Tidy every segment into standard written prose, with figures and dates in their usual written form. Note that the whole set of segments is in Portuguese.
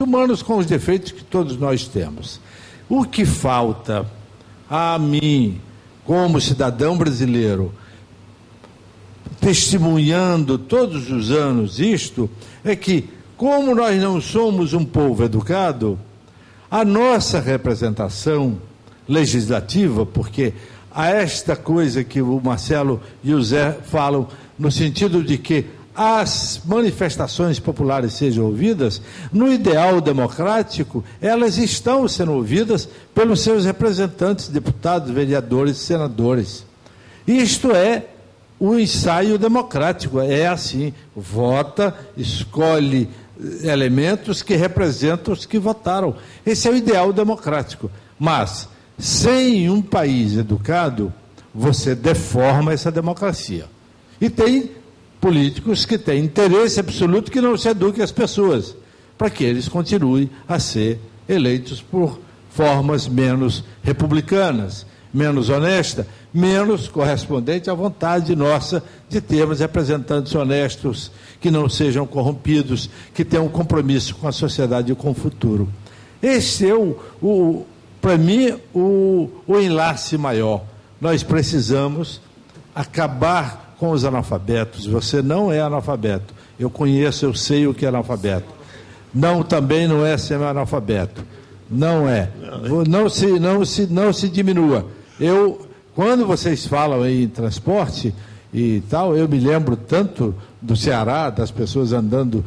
humanos com os defeitos que todos nós temos. O que falta a mim, como cidadão brasileiro, testemunhando todos os anos isto, é que, como nós não somos um povo educado, a nossa representação legislativa, porque há esta coisa que o Marcelo e o Zé falam, no sentido de que as manifestações populares sejam ouvidas, no ideal democrático, elas estão sendo ouvidas pelos seus representantes, deputados, vereadores, senadores. Isto é o ensaio democrático, é assim, vota, escolhe elementos que representam os que votaram. Esse é o ideal democrático. Mas, sem um país educado, você deforma essa democracia. E tem políticos que têm interesse absoluto que não se eduquem as pessoas, para que eles continuem a ser eleitos por formas menos republicanas, menos honestas, menos correspondente à vontade nossa de termos representantes honestos, que não sejam corrompidos, que tenham um compromisso com a sociedade e com o futuro. Esse é, para mim, o enlace maior. Nós precisamos acabar com os analfabetos. Você não é analfabeto. Eu conheço, eu sei o que é analfabeto. Não, também não é semi-analfabeto. Não é. Não se diminua. Quando vocês falam em transporte e tal, eu me lembro tanto do Ceará, das pessoas andando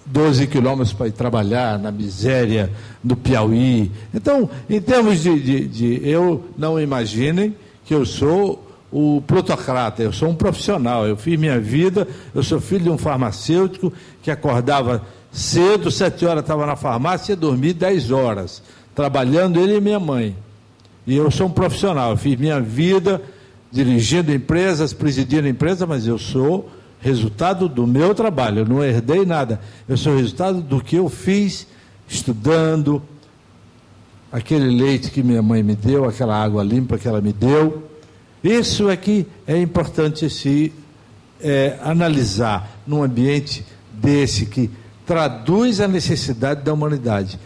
12 quilômetros para ir trabalhar na miséria, no Piauí. Então, em termos eu não imaginem que eu sou o plutocrata, eu sou um profissional, eu fiz minha vida, eu sou filho de um farmacêutico que acordava cedo, 7 horas estava na farmácia e dormia 10 horas, trabalhando ele e minha mãe. E eu sou um profissional, eu fiz minha vida dirigindo empresas, presidindo empresas, mas eu sou resultado do meu trabalho, eu não herdei nada, eu sou resultado do que eu fiz estudando, aquele leite que minha mãe me deu, aquela água limpa que ela me deu. Isso é que é importante se analisar num ambiente desse que traduz a necessidade da humanidade.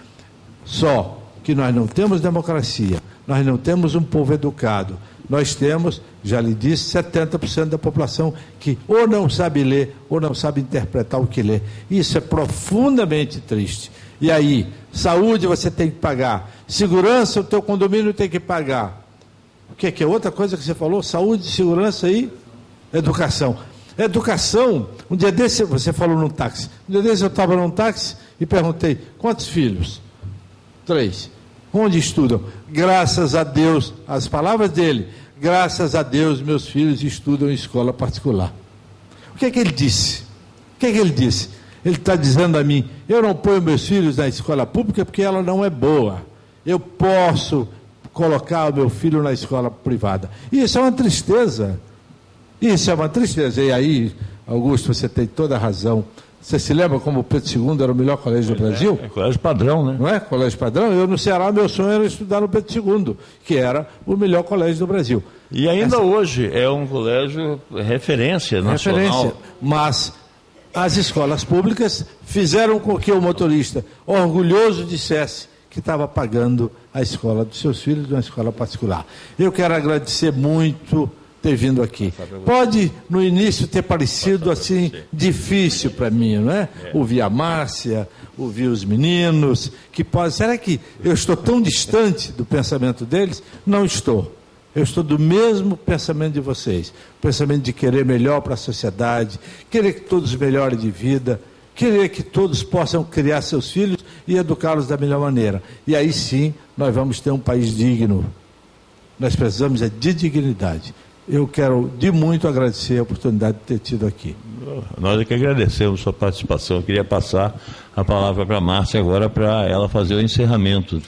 Só que nós não temos democracia, nós não temos um povo educado, nós temos, já lhe disse, 70% da população que ou não sabe ler ou não sabe interpretar o que lê. Isso é profundamente triste. E aí, saúde você tem que pagar, segurança o teu condomínio tem que pagar. O que é outra coisa que você falou? Saúde, segurança e educação. Educação, um dia desse, você falou num táxi, um dia desse eu estava num táxi e perguntei, quantos filhos? 3. Onde estudam? Graças a Deus, as palavras dele, graças a Deus meus filhos estudam em escola particular. O que é que ele disse? O que é que ele disse? Ele está dizendo a mim, eu não ponho meus filhos na escola pública porque ela não é boa. Eu posso colocar o meu filho na escola privada. Isso é uma tristeza. Isso é uma tristeza. E aí, Augusto, você tem toda a razão. Você se lembra como o Pedro II era o melhor colégio do Brasil? É colégio padrão, né? Não é? Colégio padrão. Eu, no Ceará, meu sonho era estudar no Pedro II, que era o melhor colégio do Brasil. E ainda hoje é um colégio referência nacional. Referência. Mas as escolas públicas fizeram com que o motorista, orgulhoso, dissesse que estava pagando a escola dos seus filhos de uma escola particular. Eu quero agradecer muito ter vindo aqui. Pode, no início, ter parecido assim, difícil para mim, não é? Ouvir a Márcia, ouvir os meninos, que pode... Será que eu estou tão distante do pensamento deles? Não estou. Eu estou do mesmo pensamento de vocês. Pensamento de querer melhor para a sociedade, querer que todos melhorem de vida, querer que todos possam criar seus filhos e educá-los da melhor maneira. E aí sim, nós vamos ter um país digno. Nós precisamos de dignidade. Eu quero de muito agradecer a oportunidade de ter tido aqui. Nós é que agradecemos a sua participação. Eu queria passar a palavra para a Márcia agora para ela fazer o encerramento.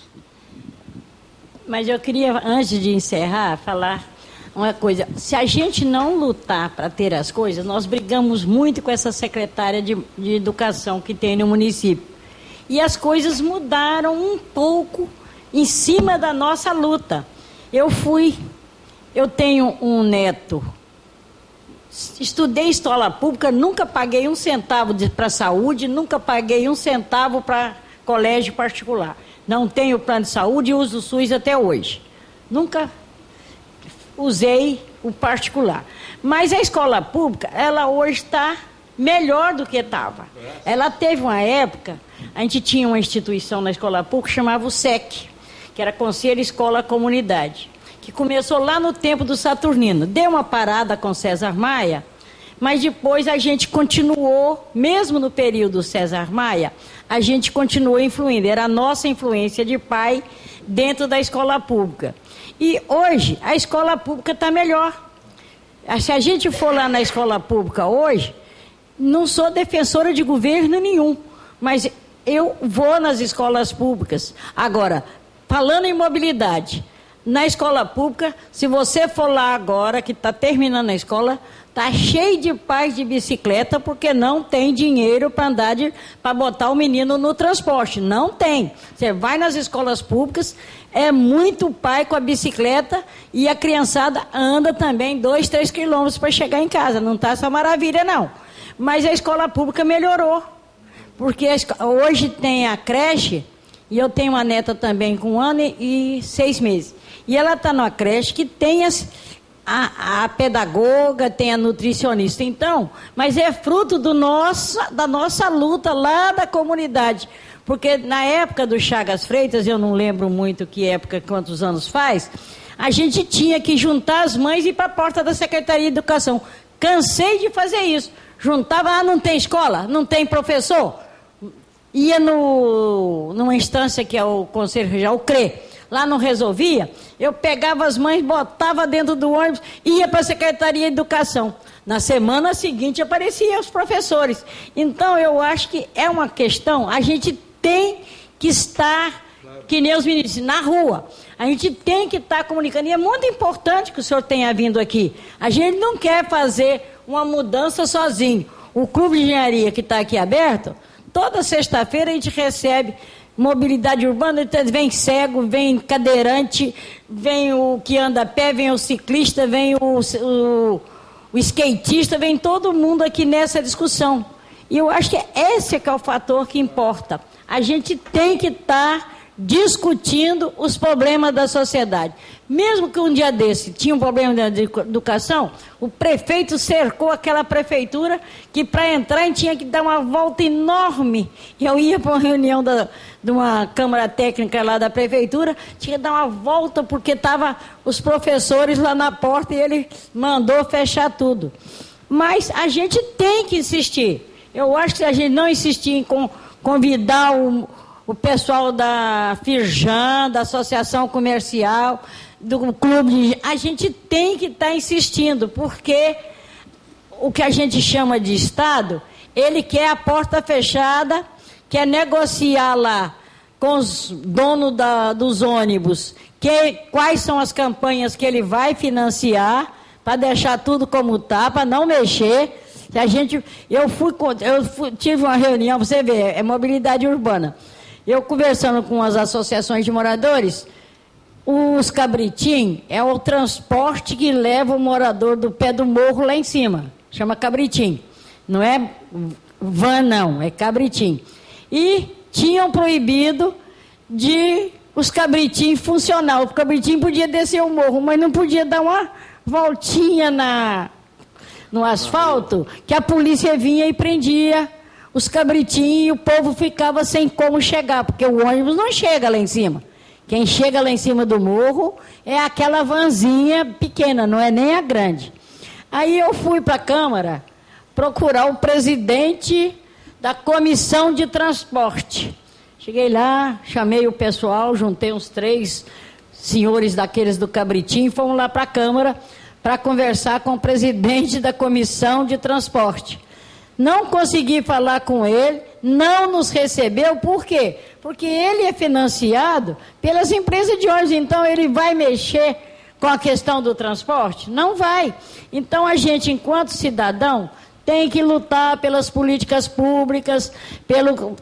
Mas eu queria, antes de encerrar, falar uma coisa. Se a gente não lutar para ter as coisas, nós brigamos muito com essa secretária de educação que tem no município. E as coisas mudaram um pouco em cima da nossa luta. Eu tenho um neto, estudei escola pública, nunca paguei um centavo para a saúde, nunca paguei um centavo para colégio particular. Não tenho plano de saúde e uso o SUS até hoje. Nunca usei o particular. Mas a escola pública, ela hoje está melhor do que estava. Ela teve uma época, a gente tinha uma instituição na escola pública que chamava o SEC, que era Conselho Escola Comunidade, que começou lá no tempo do Saturnino. Deu uma parada com César Maia, mas depois a gente continuou, mesmo no período César Maia, a gente continuou influindo. Era a nossa influência de pai dentro da escola pública. E hoje a escola pública está melhor. Se a gente for lá na escola pública hoje, não sou defensora de governo nenhum, mas eu vou nas escolas públicas. Agora, falando em mobilidade, na escola pública, se você for lá agora, que está terminando a escola, está cheio de pais de bicicleta, porque não tem dinheiro para andar, para botar o menino no transporte. Não tem. Você vai nas escolas públicas, é muito pai com a bicicleta e a criançada anda também 2, 3 quilômetros para chegar em casa. Não está essa maravilha, não. Mas a escola pública melhorou. Porque hoje tem a creche, e eu tenho uma neta também com 1 ano e 6 meses. E ela está numa creche que tem a pedagoga, tem a nutricionista. Então, mas é fruto da nossa luta lá da comunidade. Porque na época do Chagas Freitas, eu não lembro muito que época, quantos anos faz, a gente tinha que juntar as mães e ir para a porta da Secretaria de Educação. Cansei de fazer isso. Juntava, não tem escola, não tem professor. Ia numa instância que é o Conselho Regional, o CRE. Lá não resolvia, eu pegava as mães, botava dentro do ônibus e ia para a Secretaria de Educação. Na semana seguinte apareciam os professores. Então eu acho que é uma questão, a gente tem que estar, que nem os meninos, na rua. A gente tem que estar comunicando. E é muito importante que o senhor tenha vindo aqui. A gente não quer fazer uma mudança sozinho. O Clube de Engenharia que está aqui aberto, toda sexta-feira a gente recebe mobilidade urbana, então vem cego, vem cadeirante, vem o que anda a pé, vem o ciclista, vem o skatista, vem todo mundo aqui nessa discussão. E eu acho que esse que é o fator que importa. A gente tem que estar discutindo os problemas da sociedade. Mesmo que um dia desse tinha um problema de educação, o prefeito cercou aquela prefeitura que para entrar a gente tinha que dar uma volta enorme. Eu ia para uma reunião de uma Câmara Técnica lá da prefeitura, tinha que dar uma volta porque estavam os professores lá na porta e ele mandou fechar tudo. Mas a gente tem que insistir. Eu acho que se a gente não insistir em convidar o pessoal da Firjan, da Associação Comercial, do Clube, a gente tem que estar insistindo, porque o que a gente chama de Estado, ele quer a porta fechada, quer negociar lá com os donos dos ônibus, quais são as campanhas que ele vai financiar, para deixar tudo como está, para não mexer. Eu tive uma reunião, você vê, é mobilidade urbana. Eu conversando com as associações de moradores, os cabritim é o transporte que leva o morador do pé do morro lá em cima. Chama cabritim. Não é van, não, é cabritim. E tinham proibido de os cabritim funcionar. O cabritim podia descer o morro, mas não podia dar uma voltinha no asfalto, que a polícia vinha e prendia os cabritinhos e o povo ficava sem como chegar, porque o ônibus não chega lá em cima. Quem chega lá em cima do morro é aquela vanzinha pequena, não é nem a grande. Aí eu fui para a Câmara procurar o presidente da Comissão de Transporte. Cheguei lá, chamei o pessoal, juntei uns 3 senhores daqueles do cabritinho, fomos lá para a Câmara para conversar com o presidente da Comissão de Transporte. Não consegui falar com ele, não nos recebeu, por quê? Porque ele é financiado pelas empresas de ônibus, então ele vai mexer com a questão do transporte? Não vai. Então a gente, enquanto cidadão, tem que lutar pelas políticas públicas, pelo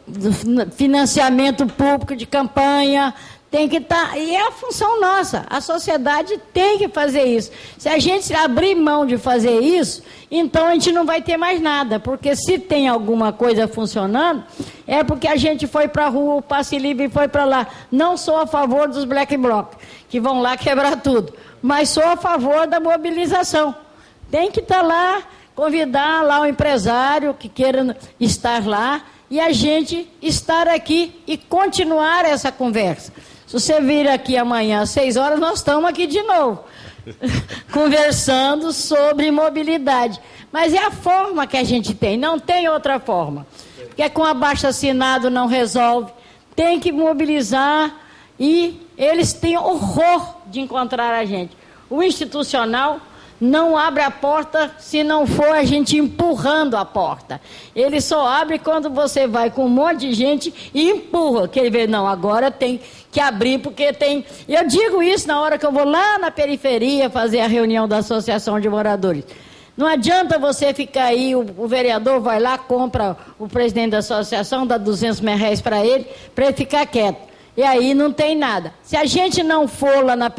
financiamento público de campanha, tem que estar, e é a função nossa, a sociedade tem que fazer isso. Se a gente abrir mão de fazer isso, então a gente não vai ter mais nada, porque se tem alguma coisa funcionando, é porque a gente foi para a rua, o Passe Livre foi para lá. Não sou a favor dos black bloc, que vão lá quebrar tudo, mas sou a favor da mobilização. Tem que estar lá, convidar lá o empresário que queira estar lá, e a gente estar aqui e continuar essa conversa. Se você vir aqui amanhã às 6 horas, nós estamos aqui de novo, conversando sobre mobilidade. Mas é a forma que a gente tem, não tem outra forma. Porque com abaixo-assinado não resolve, tem que mobilizar e eles têm horror de encontrar a gente. O institucional não abre a porta se não for a gente empurrando a porta. Ele só abre quando você vai com um monte de gente e empurra. Que ele vê, não, agora tem que abrir porque tem... Eu digo isso na hora que eu vou lá na periferia fazer a reunião da Associação de Moradores. Não adianta você ficar aí, o vereador vai lá, compra o presidente da associação, dá R$200 para ele ficar quieto. E aí não tem nada. Se a gente não for lá na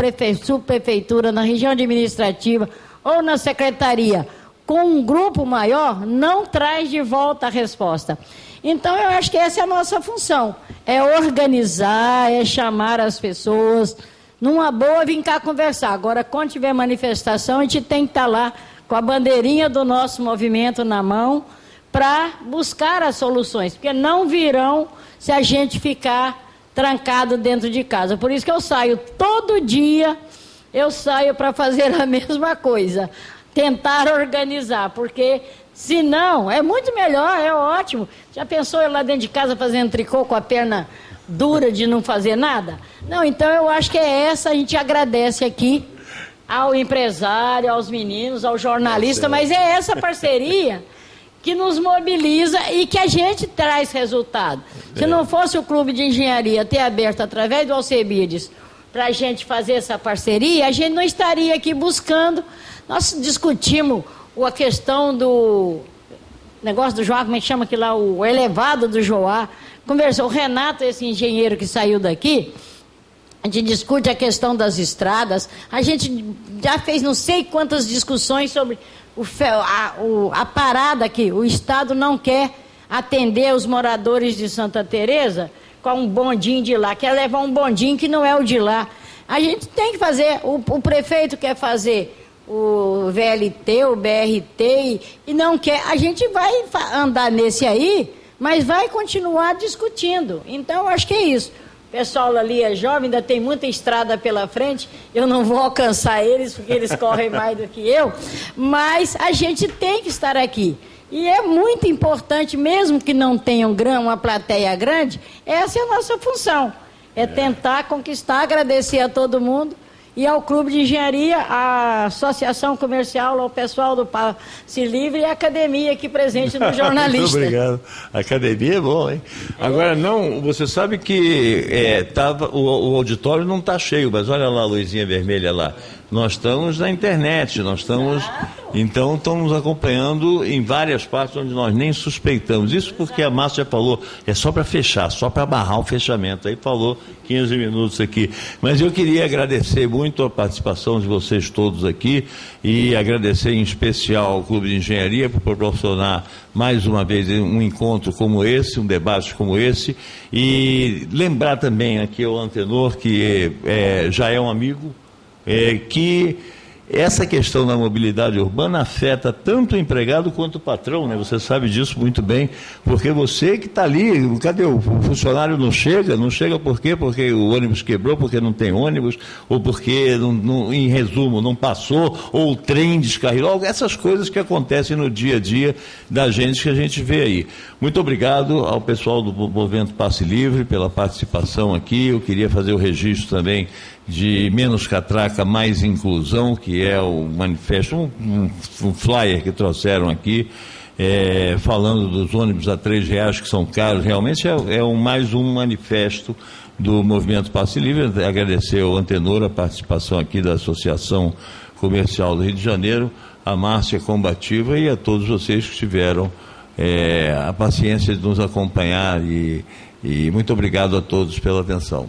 subprefeitura, na região administrativa ou na secretaria, com um grupo maior, não traz de volta a resposta. Então, eu acho que essa é a nossa função. É organizar, é chamar as pessoas, numa boa, vir cá conversar. Agora, quando tiver manifestação, a gente tem que estar lá com a bandeirinha do nosso movimento na mão para buscar as soluções, porque não virão se a gente ficar trancado dentro de casa. Por isso que eu saio todo dia, eu saio para fazer a mesma coisa, tentar organizar, porque senão é muito melhor, é ótimo. Já pensou eu lá dentro de casa fazendo tricô com a perna dura de não fazer nada? Não, então eu acho que é essa, a gente agradece aqui ao empresário, aos meninos, ao jornalista, mas é essa parceria que nos mobiliza e que a gente traz resultado. Se não fosse o Clube de Engenharia ter aberto através do Alcebiades para a gente fazer essa parceria, a gente não estaria aqui buscando. Nós discutimos a questão do negócio do Joá, como é que chama aquilo lá, o elevado do Joá. Conversou, o Renato, esse engenheiro que saiu daqui, a gente discute a questão das estradas, a gente já fez não sei quantas discussões sobre a parada que o Estado não quer atender os moradores de Santa Teresa com um bondinho de lá, quer levar um bondinho que não é o de lá. A gente tem que fazer, o prefeito quer fazer o VLT, o BRT, e não quer, a gente vai andar nesse aí, mas vai continuar discutindo. Então, acho que é isso. O pessoal ali é jovem, ainda tem muita estrada pela frente, eu não vou alcançar eles, porque eles correm mais do que eu, mas a gente tem que estar aqui. E é muito importante, mesmo que não tenham uma plateia grande, essa é a nossa função, é tentar conquistar, agradecer a todo mundo, e ao Clube de Engenharia, à Associação Comercial, ao pessoal do Passe Livre e a academia aqui presente no Jornalista. Muito obrigado. A academia é bom, hein? Agora, não, você sabe que o auditório não está cheio, mas olha lá a luzinha vermelha lá. Nós estamos na internet, então estamos acompanhando em várias partes onde nós nem suspeitamos. Isso porque a Márcia falou, é só para fechar, só para barrar o fechamento. Aí falou 15 minutos aqui. Mas eu queria agradecer muito a participação de vocês todos aqui e agradecer em especial ao Clube de Engenharia por proporcionar mais uma vez um encontro como esse, um debate como esse, e lembrar também aqui ao Antenor que já é um amigo, que essa questão da mobilidade urbana afeta tanto o empregado quanto o patrão, né? Você sabe disso muito bem, porque você que está ali, cadê o funcionário não chega por quê? Porque o ônibus quebrou, porque não tem ônibus, ou porque, em resumo, não passou, ou o trem descarrilou, essas coisas que acontecem no dia a dia da gente que a gente vê aí. Muito obrigado ao pessoal do Movimento Passe Livre pela participação aqui. Eu queria fazer o registro também de Menos Catraca, Mais Inclusão, que é o manifesto, um flyer que trouxeram aqui, falando dos ônibus a R$3 que são caros. Realmente mais um manifesto do Movimento Passe Livre. Agradecer ao Antenor a participação aqui da Associação Comercial do Rio de Janeiro, a Márcia Combativa e a todos vocês que tiveram a paciência de nos acompanhar e muito obrigado a todos pela atenção.